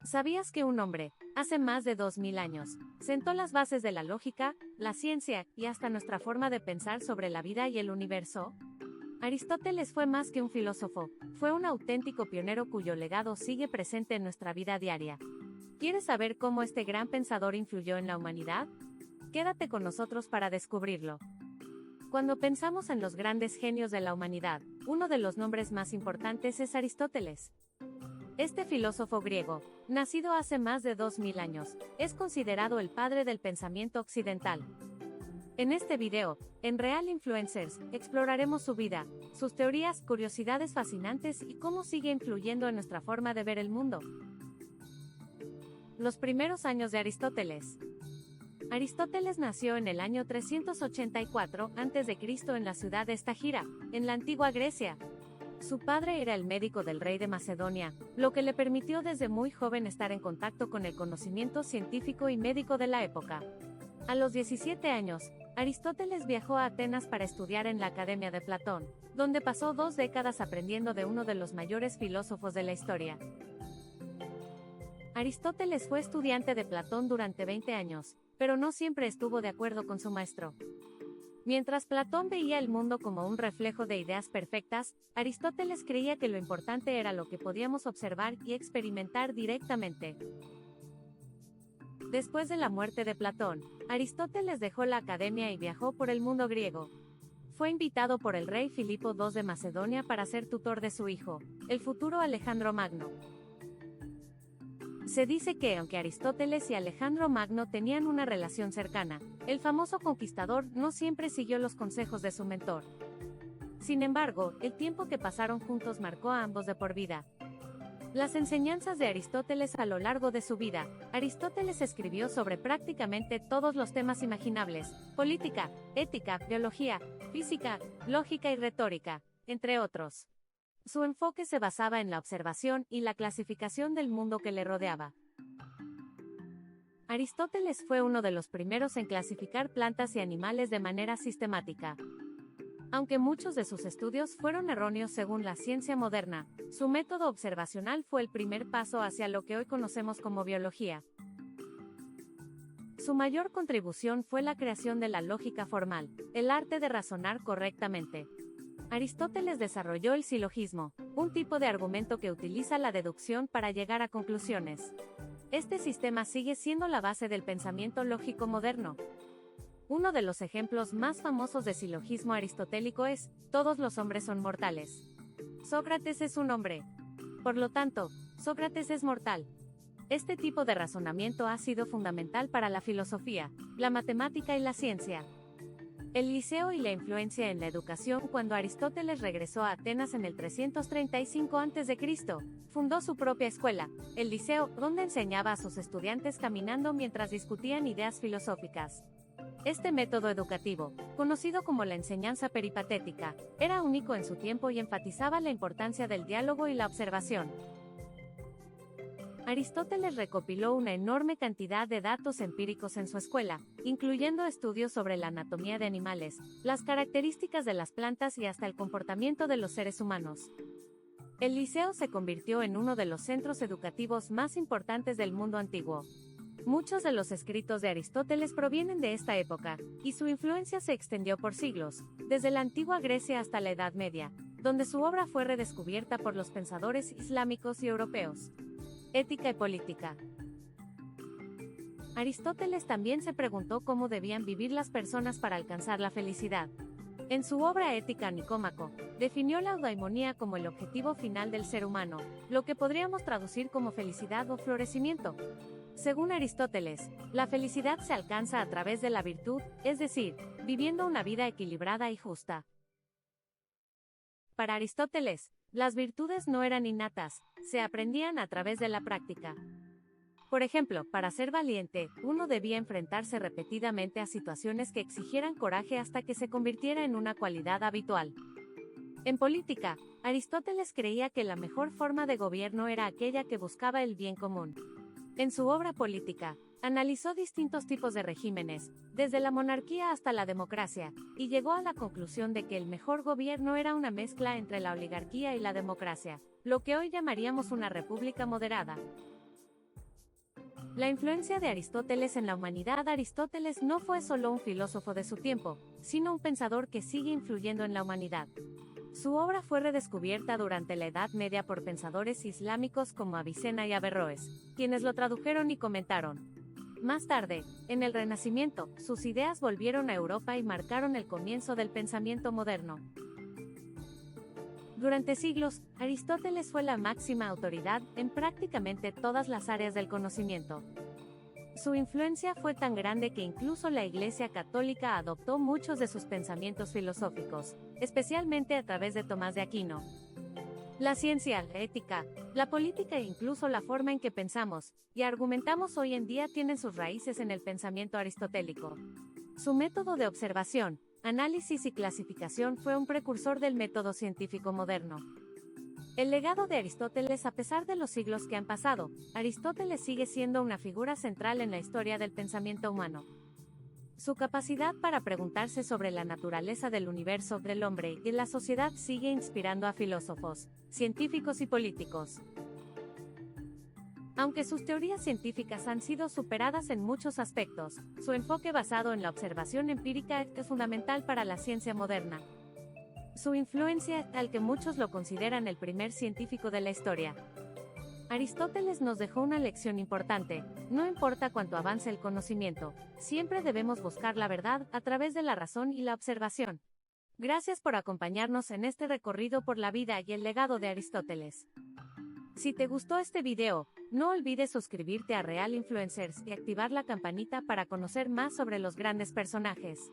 ¿Sabías que un hombre, hace más de 2000 años, sentó las bases de la lógica, la ciencia y hasta nuestra forma de pensar sobre la vida y el universo? Aristóteles fue más que un filósofo, fue un auténtico pionero cuyo legado sigue presente en nuestra vida diaria. ¿Quieres saber cómo este gran pensador influyó en la humanidad? Quédate con nosotros para descubrirlo. Cuando pensamos en los grandes genios de la humanidad, uno de los nombres más importantes es Aristóteles. Este filósofo griego, nacido hace más de 2000 años, es considerado el padre del pensamiento occidental. En este video, en Real Influencers, exploraremos su vida, sus teorías, curiosidades fascinantes y cómo sigue influyendo en nuestra forma de ver el mundo. Los primeros años de Aristóteles. Aristóteles nació en el año 384 a.C. en la ciudad de Estagira, en la antigua Grecia. Su padre era el médico del rey de Macedonia, lo que le permitió desde muy joven estar en contacto con el conocimiento científico y médico de la época. A los 17 años, Aristóteles viajó a Atenas para estudiar en la Academia de Platón, donde pasó 2 décadas aprendiendo de uno de los mayores filósofos de la historia. Aristóteles fue estudiante de Platón durante 20 años, pero no siempre estuvo de acuerdo con su maestro. Mientras Platón veía el mundo como un reflejo de ideas perfectas, Aristóteles creía que lo importante era lo que podíamos observar y experimentar directamente. Después de la muerte de Platón, Aristóteles dejó la academia y viajó por el mundo griego. Fue invitado por el rey Filipo II de Macedonia para ser tutor de su hijo, el futuro Alejandro Magno. Se dice que, aunque Aristóteles y Alejandro Magno tenían una relación cercana, el famoso conquistador no siempre siguió los consejos de su mentor. Sin embargo, el tiempo que pasaron juntos marcó a ambos de por vida. Las enseñanzas de Aristóteles a lo largo de su vida. Aristóteles escribió sobre prácticamente todos los temas imaginables: política, ética, biología, física, lógica y retórica, entre otros. Su enfoque se basaba en la observación y la clasificación del mundo que le rodeaba. Aristóteles fue uno de los primeros en clasificar plantas y animales de manera sistemática. Aunque muchos de sus estudios fueron erróneos según la ciencia moderna, su método observacional fue el primer paso hacia lo que hoy conocemos como biología. Su mayor contribución fue la creación de la lógica formal, el arte de razonar correctamente. Aristóteles desarrolló el silogismo, un tipo de argumento que utiliza la deducción para llegar a conclusiones. Este sistema sigue siendo la base del pensamiento lógico moderno. Uno de los ejemplos más famosos de silogismo aristotélico es: todos los hombres son mortales. Sócrates es un hombre. Por lo tanto, Sócrates es mortal. Este tipo de razonamiento ha sido fundamental para la filosofía, la matemática y la ciencia. El Liceo y la influencia en la educación. Cuando Aristóteles regresó a Atenas en el 335 a.C., fundó su propia escuela, el Liceo, donde enseñaba a sus estudiantes caminando mientras discutían ideas filosóficas. Este método educativo, conocido como la enseñanza peripatética, era único en su tiempo y enfatizaba la importancia del diálogo y la observación. Aristóteles recopiló una enorme cantidad de datos empíricos en su escuela, incluyendo estudios sobre la anatomía de animales, las características de las plantas y hasta el comportamiento de los seres humanos. El Liceo se convirtió en uno de los centros educativos más importantes del mundo antiguo. Muchos de los escritos de Aristóteles provienen de esta época, y su influencia se extendió por siglos, desde la antigua Grecia hasta la Edad Media, donde su obra fue redescubierta por los pensadores islámicos y europeos. Ética y política. Aristóteles también se preguntó cómo debían vivir las personas para alcanzar la felicidad. En su obra Ética Nicómaco, definió la eudaimonía como el objetivo final del ser humano, lo que podríamos traducir como felicidad o florecimiento. Según Aristóteles, la felicidad se alcanza a través de la virtud, es decir, viviendo una vida equilibrada y justa. Para Aristóteles, las virtudes no eran innatas, se aprendían a través de la práctica. Por ejemplo, para ser valiente, uno debía enfrentarse repetidamente a situaciones que exigieran coraje hasta que se convirtiera en una cualidad habitual. En política, Aristóteles creía que la mejor forma de gobierno era aquella que buscaba el bien común. En su obra Política, analizó distintos tipos de regímenes, desde la monarquía hasta la democracia, y llegó a la conclusión de que el mejor gobierno era una mezcla entre la oligarquía y la democracia, lo que hoy llamaríamos una república moderada. La influencia de Aristóteles en la humanidad. Aristóteles no fue solo un filósofo de su tiempo, sino un pensador que sigue influyendo en la humanidad. Su obra fue redescubierta durante la Edad Media por pensadores islámicos como Avicena y Averroes, quienes lo tradujeron y comentaron. Más tarde, en el Renacimiento, sus ideas volvieron a Europa y marcaron el comienzo del pensamiento moderno. Durante siglos, Aristóteles fue la máxima autoridad en prácticamente todas las áreas del conocimiento. Su influencia fue tan grande que incluso la Iglesia Católica adoptó muchos de sus pensamientos filosóficos, especialmente a través de Tomás de Aquino. La ciencia, la ética, la política e incluso la forma en que pensamos y argumentamos hoy en día tienen sus raíces en el pensamiento aristotélico. Su método de observación, análisis y clasificación fue un precursor del método científico moderno. El legado de Aristóteles. A pesar de los siglos que han pasado, Aristóteles sigue siendo una figura central en la historia del pensamiento humano. Su capacidad para preguntarse sobre la naturaleza del universo, del hombre y la sociedad sigue inspirando a filósofos, científicos y políticos. Aunque sus teorías científicas han sido superadas en muchos aspectos, su enfoque basado en la observación empírica es fundamental para la ciencia moderna. Su influencia, tal que muchos lo consideran el primer científico de la historia. Aristóteles nos dejó una lección importante: no importa cuánto avance el conocimiento, siempre debemos buscar la verdad a través de la razón y la observación. Gracias por acompañarnos en este recorrido por la vida y el legado de Aristóteles. Si te gustó este video, no olvides suscribirte a Real Influencers y activar la campanita para conocer más sobre los grandes personajes.